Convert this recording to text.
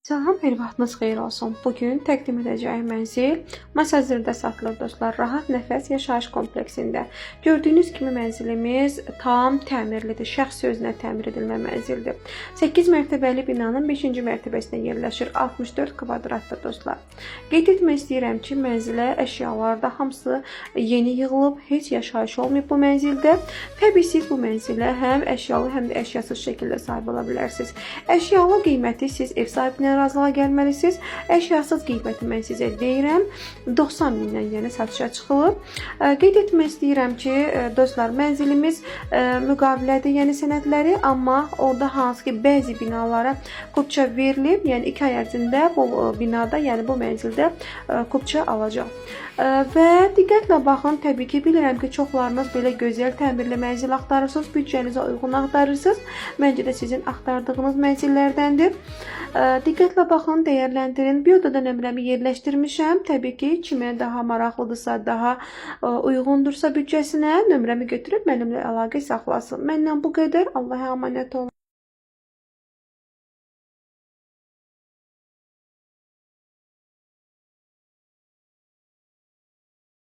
Salam, hər vaxtınız xeyir olsun. Bugün təqdim edəcəyim mənzil Masazırda satılır dostlar. Rahat Nəfəs yaşayış kompleksində. Gördüyünüz kimi mənzilimiz tam təmirlidir. Şəxs sözünə təmir edilmə mənzildir. 8 mərtəbəli binanın 5-ci mərtəbəsində yerləşir. 64 kvadratda dostlar. Qeyd etmək istəyirəm ki, mənzilə əşyalar da hamısı yeni yığılıb. Heç yaşayış olmayıb bu mənzildə. Təbii siz bu mənzilə həm əşyalı, həm də əşyasız şəkildə sahib ola bilərsiniz. Əşyalı qiyməti siz ev sahibinə razılığa gəlməlisiniz. Əşyasız qiyməti mən sizə deyirəm 90 mindən, yəni satışa çıxılıb. Qeyd etmək istəyirəm ki, dostlar, mənzilimiz müqavilədir, yəni sənədləri, amma orada hansı ki bəzi binalara kupça verilib, yəni 2 ay ərzində bu binada, yəni bu mənzildə kupça alacaq. Və diqqətlə baxın, təbii ki, bilirəm ki, çoxlarınız belə gözəl təmirli mənzil axtarırsınız, büdcənizə uyğun axtarırsınız. Məncə də sizin axtardığınız mənzillərdəndir. Diqqətlə baxın, dəyərləndirin. Bioda nömrəmi yerləşdirmişəm. Təbii ki, kimə daha maraqlıdırsa, daha uyğundursa büdcəsinə nömrəmi götürüb mənimlə əlaqə saxlasın. Məndən bu qədər. Allah'a əmanət olun.